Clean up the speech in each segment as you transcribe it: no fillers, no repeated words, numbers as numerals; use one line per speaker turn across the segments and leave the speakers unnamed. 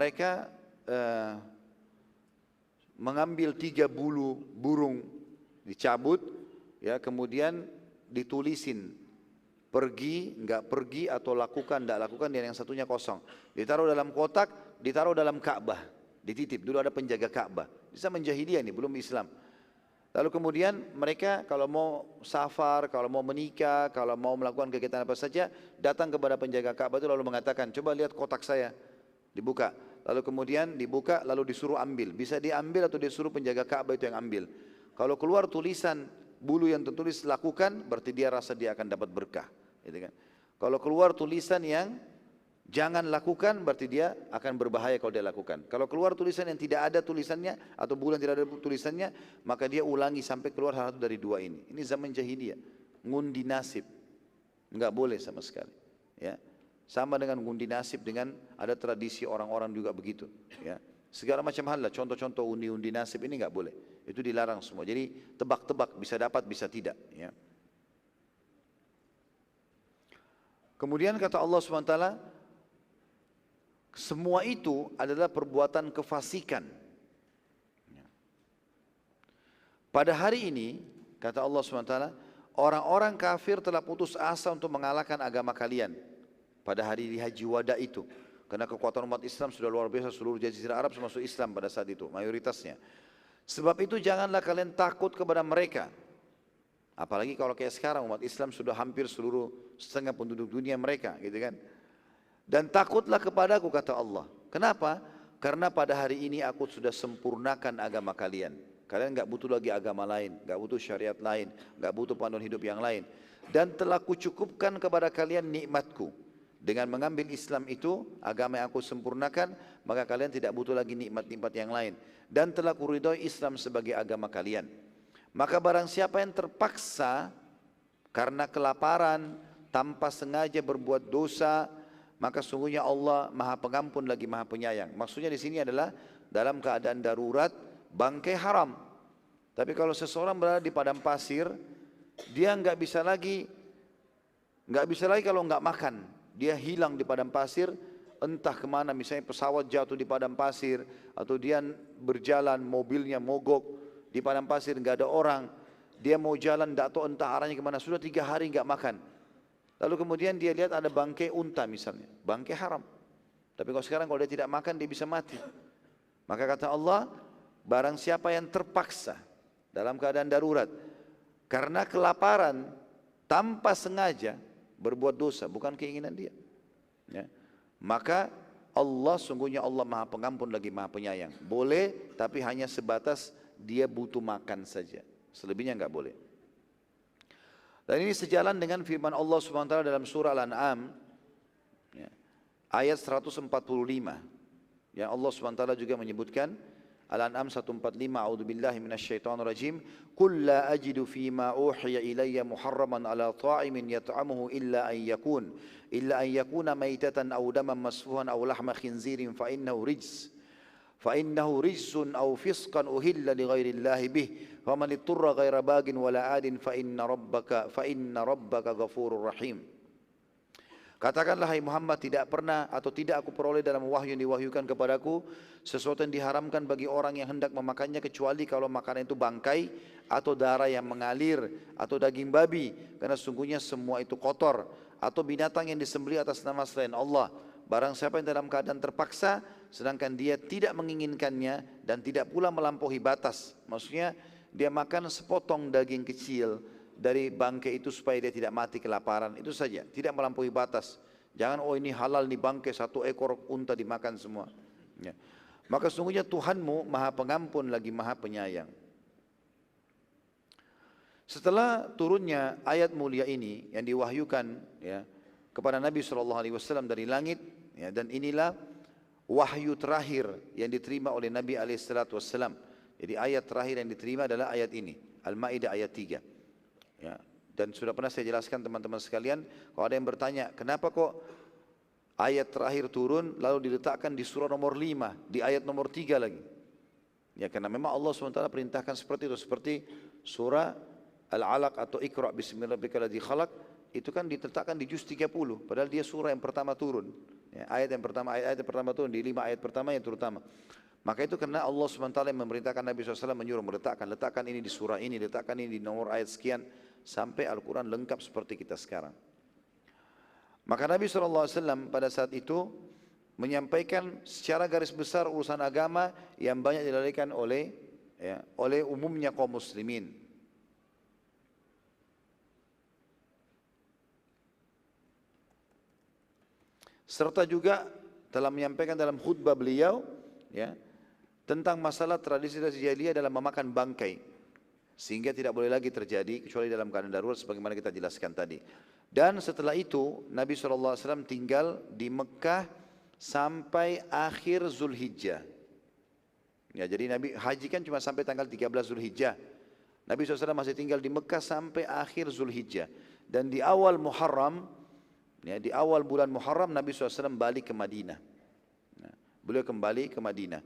mereka mengambil 3 bulu burung, dicabut, ya, kemudian ditulisin pergi, enggak pergi, atau lakukan, enggak lakukan, dan yang satunya kosong. Ditaruh dalam kotak, ditaruh dalam Ka'bah, dititip. Dulu ada penjaga Ka'bah. Bisa menjahiliyah ini, belum Islam. Lalu kemudian mereka kalau mau safar, kalau mau menikah, kalau mau melakukan kegiatan apa saja, datang kepada penjaga Ka'bah itu lalu mengatakan, coba lihat kotak saya, dibuka. Lalu kemudian dibuka, lalu disuruh ambil. Bisa diambil atau disuruh penjaga Ka'bah itu yang ambil. Kalau keluar tulisan bulu yang tertulis lakukan, berarti dia rasa dia akan dapat berkah. Gitu kan? Kalau keluar tulisan yang jangan lakukan, berarti dia akan berbahaya kalau dia lakukan. Kalau keluar tulisan yang tidak ada tulisannya, atau bulan tidak ada tulisannya, maka dia ulangi sampai keluar satu dari 2 ini. Ini zaman jahiliyah, ngundi nasib, enggak boleh sama sekali. Ya, sama dengan ngundi nasib, dengan ada tradisi orang-orang juga begitu. Ya, segala macam hal lah, contoh-contoh undi-undi nasib ini enggak boleh. Itu dilarang semua. Jadi tebak-tebak, bisa dapat, bisa tidak. Ya. Kemudian kata Allah SWT, semua itu adalah perbuatan kefasikan. Pada hari ini, kata Allah SWT, orang-orang kafir telah putus asa untuk mengalahkan agama kalian. Pada hari haji wada itu. Karena kekuatan umat Islam sudah luar biasa, seluruh jazirah Arab termasuk Islam pada saat itu, mayoritasnya. Sebab itu janganlah kalian takut kepada mereka. Apalagi kalau kayak sekarang umat Islam sudah hampir seluruh setengah penduduk dunia mereka, gitu kan. Dan takutlah kepadaku, kata Allah. Kenapa? Karena pada hari ini aku sudah sempurnakan agama kalian. Kalian enggak butuh lagi agama lain, enggak butuh syariat lain, enggak butuh panduan hidup yang lain. Dan telah kucukupkan kepada kalian nikmatku. Dengan mengambil Islam itu, agama yang aku sempurnakan, maka kalian tidak butuh lagi nikmat-nikmat yang lain. Dan telah kuridhoi Islam sebagai agama kalian. Maka barang siapa yang terpaksa karena kelaparan, tanpa sengaja berbuat dosa, maka sungguhnya Allah Maha Pengampun lagi Maha Penyayang. Maksudnya di sini adalah dalam keadaan darurat, bangkai haram. Tapi kalau seseorang berada di padang pasir, dia nggak bisa lagi kalau nggak makan. Dia hilang di padang pasir, entah kemana, misalnya pesawat jatuh di padang pasir, atau dia berjalan, mobilnya mogok di padang pasir, nggak ada orang, dia mau jalan, nggak tahu entah arahnya kemana, sudah 3 hari nggak makan. Lalu kemudian dia lihat ada bangkai unta misalnya, bangkai haram. Tapi kalau sekarang kalau dia tidak makan, dia bisa mati. Maka kata Allah, barang siapa yang terpaksa dalam keadaan darurat, karena kelaparan, tanpa sengaja berbuat dosa, bukan keinginan dia. Ya. Maka Allah, sungguhnya Allah Maha Pengampun lagi Maha Penyayang. Boleh, tapi hanya sebatas dia butuh makan saja, selebihnya enggak boleh. Dan ini sejalan dengan firman Allah SWT dalam surah Al-An'am, ya, ayat 145, yang Allah SWT juga menyebutkan, Al-An'am 145, a'udzubillahi minasyaitonirrajim, qul la ajidu fima uhiya ilayya muharraman ala ta'imin yat'amuhu illa an yakuna maitatan aw daman masfuhan aw lahma khinzirin fa innahu rijsun aw fisqan uhilla li ghairi llahi bih faman ittara ghaira bagin wala adin fa inna rabbaka ghafurur rahim. Katakanlah hai Muhammad, tidak pernah atau tidak aku peroleh dalam wahyu yang diwahyukan kepadaku sesuatu yang diharamkan bagi orang yang hendak memakannya, kecuali kalau makanan itu bangkai atau darah yang mengalir atau daging babi, karena sungguhnya semua itu kotor, atau binatang yang disembelih atas nama selain Allah. Barang siapa yang dalam keadaan terpaksa sedangkan dia tidak menginginkannya dan tidak pula melampaui batas, maksudnya dia makan sepotong daging kecil dari bangkai itu supaya dia tidak mati kelaparan, itu saja, tidak melampaui batas. Jangan oh ini halal nih bangkai, 1 ekor unta dimakan semua. Ya. Maka sungguhnya Tuhanmu Maha Pengampun lagi Maha Penyayang. Setelah turunnya ayat mulia ini yang diwahyukan, ya, kepada Nabi SAW dari langit, ya, dan inilah wahyu terakhir yang diterima oleh Nabi SAW. Jadi ayat terakhir yang diterima adalah ayat ini, Al-Ma'idah ayat 3. Ya, dan sudah pernah saya jelaskan teman-teman sekalian, kalau ada yang bertanya, kenapa kok ayat terakhir turun lalu diletakkan di surah nomor 5, di ayat nomor 3 lagi? Ya, karena memang Allah SWT perintahkan seperti itu, seperti surah Al-Alaq atau Iqra bismillahirrahmanirrahim itu kan diletakkan di juz 30, padahal dia surah yang pertama turun. Ya, ayat yang pertama itu di 5 ayat pertama yang terutama. Maka itu karena Allah SWT yang memerintahkan Nabi SAW menyuruh letakkan ini di surah ini, letakkan ini di nomor ayat sekian, sampai Al-Quran lengkap seperti kita sekarang. Maka Nabi SAW pada saat itu menyampaikan secara garis besar urusan agama yang banyak dilalaikan oleh umumnya kaum muslimin. Serta juga telah menyampaikan dalam khutbah beliau ya, tentang masalah tradisi-tradisi jahiliyah dalam memakan bangkai, sehingga tidak boleh lagi terjadi kecuali dalam keadaan darurat sebagaimana kita jelaskan tadi. Dan setelah itu Nabi SAW tinggal di Mekah sampai akhir Zulhijjah. Ya, jadi Nabi haji kan cuma sampai tanggal 13 Zulhijjah. Nabi SAW masih tinggal di Mekah sampai akhir Zulhijjah. Dan di awal Muharram, ya, di awal bulan Muharram Nabi SAW balik ke Madinah. Nah, beliau kembali ke Madinah.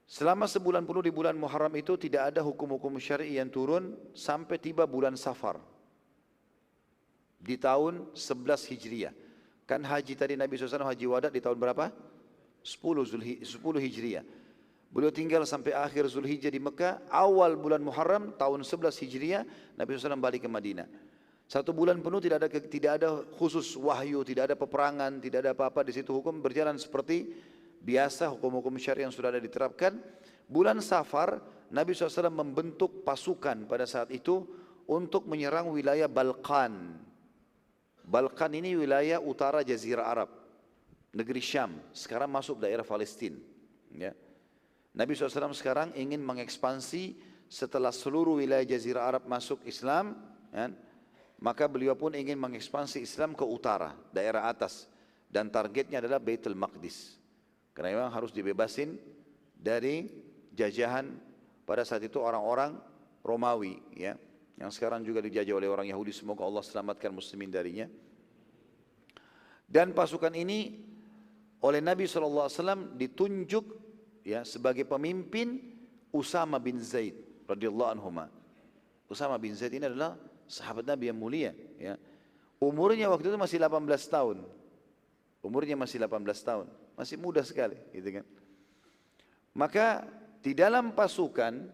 Selama sebulan penuh di bulan Muharram itu tidak ada hukum-hukum syar'i yang turun sampai tiba bulan Safar. Di tahun 11 Hijriah. Kan haji tadi Nabi SAW haji wada di tahun berapa? 10 Hijriah. Beliau tinggal sampai akhir Zulhijjah di Mekah. Awal bulan Muharram tahun 11 Hijriah Nabi SAW balik ke Madinah. 1 bulan penuh tidak ada khusus wahyu, tidak ada peperangan, tidak ada apa-apa. Di situ hukum berjalan seperti biasa, hukum-hukum syariah yang sudah ada diterapkan. Bulan Safar Nabi SAW membentuk pasukan pada saat itu untuk menyerang wilayah Balkan. Balkan ini wilayah utara Jazirah Arab, negeri Syam, sekarang masuk daerah Palestina. Ya. Nabi SAW sekarang ingin mengekspansi setelah seluruh wilayah Jazirah Arab masuk Islam, ya, maka beliau pun ingin mengekspansi Islam ke utara, daerah atas, dan targetnya adalah Baitul Maqdis, karena memang harus dibebasin dari jajahan pada saat itu orang-orang Romawi, ya, yang sekarang juga dijajah oleh orang Yahudi. Semoga Allah selamatkan muslimin darinya. Dan pasukan ini oleh Nabi SAW ditunjuk ya sebagai pemimpin Usama bin Zaid radhiyallahu anhu. Usama bin Zaid ini adalah sahabat Nabi yang mulia, ya. Umurnya waktu itu masih 18 tahun. Umurnya masih 18 tahun, masih muda sekali, gitu kan. Maka di dalam pasukan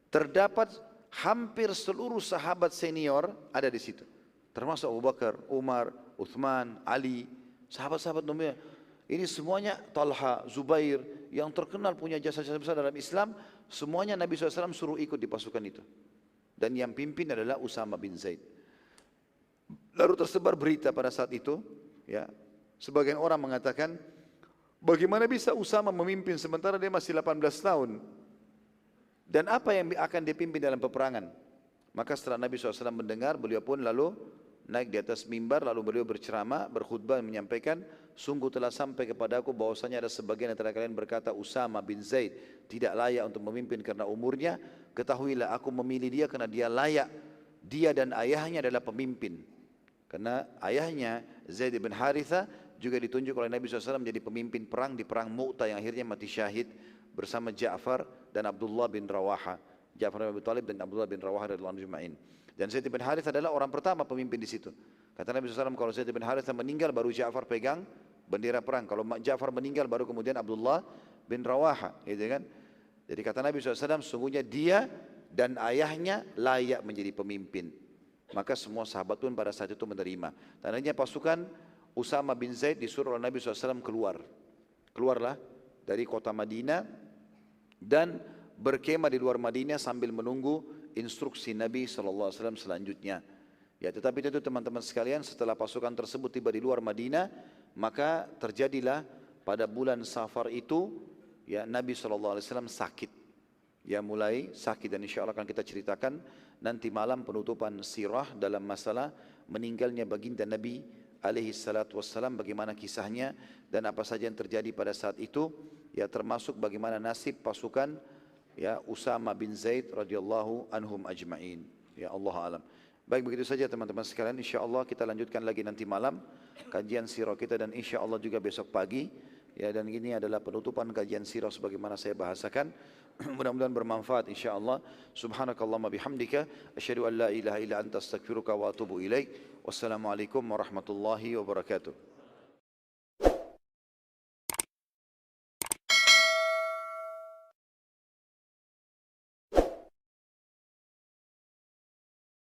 terdapat hampir seluruh sahabat senior ada di situ, termasuk Abu Bakar, Umar, Uthman, Ali, sahabat-sahabat mulia. Ini semuanya Talha, Zubair yang terkenal punya jasa-jasa besar dalam Islam. Semuanya Nabi SAW suruh ikut di pasukan itu. Dan yang pimpin adalah Usama bin Zaid. Lalu tersebar berita pada saat itu, ya, sebagian orang mengatakan, bagaimana bisa Usama memimpin sementara dia masih 18 tahun? Dan apa yang akan dipimpin dalam peperangan? Maka setelah Nabi SAW mendengar, beliau pun lalu naik di atas mimbar, lalu beliau berceramah, berkhutbah, menyampaikan, sungguh telah sampai kepadaku bahwasanya ada sebagian antara kalian berkata Usama bin Zaid tidak layak untuk memimpin karena umurnya. Ketahuilah aku memilih dia karena dia layak. Dia dan ayahnya adalah pemimpin. Karena ayahnya Zaid bin Harithah juga ditunjuk oleh Nabi SAW menjadi pemimpin perang di perang Mu'tah yang akhirnya mati syahid bersama Ja'far dan Abdullah bin Rawaha. Ja'far bin Abi Thalib dan Abdullah bin Rawaha radhiyallahu anhum ajma'in. Dan Zaid bin Harithah adalah orang pertama pemimpin di situ. Kata Nabi SAW, kalau Zaid bin Harithah meninggal baru Ja'far pegang bendera perang. Kalau Ja'far meninggal baru kemudian Abdullah bin Rawaha, gitu kan? Jadi kata Nabi SAW, sungguhnya dia dan ayahnya layak menjadi pemimpin. Maka semua sahabat pun pada saat itu menerima. Tandanya pasukan Usama bin Zaid disuruh oleh Nabi SAW keluar. Keluarlah dari kota Madinah dan berkemah di luar Madinah sambil menunggu instruksi Nabi SAW selanjutnya. Ya, tetapi itu teman-teman sekalian, setelah pasukan tersebut tiba di luar Madinah, maka terjadilah pada bulan Safar itu, ya, Nabi SAW sakit. Ya, mulai sakit, dan insya Allah akan kita ceritakan nanti malam penutupan sirah dalam masalah meninggalnya baginda Nabi alaihi salatu wassalam, bagaimana kisahnya dan apa saja yang terjadi pada saat itu, ya, termasuk bagaimana nasib pasukan, ya, Usama bin Zaid radhiyallahu anhum ajma'in. Ya, Allah alam. Baik, begitu saja teman-teman sekalian. InsyaAllah kita lanjutkan lagi nanti malam kajian sirah kita, dan insyaAllah juga besok pagi. Ya, dan ini adalah penutupan kajian sirah sebagaimana saya bahasakan. Mudah-mudahan bermanfaat insyaAllah. Subhanakallahumma bihamdika asyhadu an la ilaha illa anta astaghfiruka wa atubu ilaik. Wassalamualaikum warahmatullahi wabarakatuh.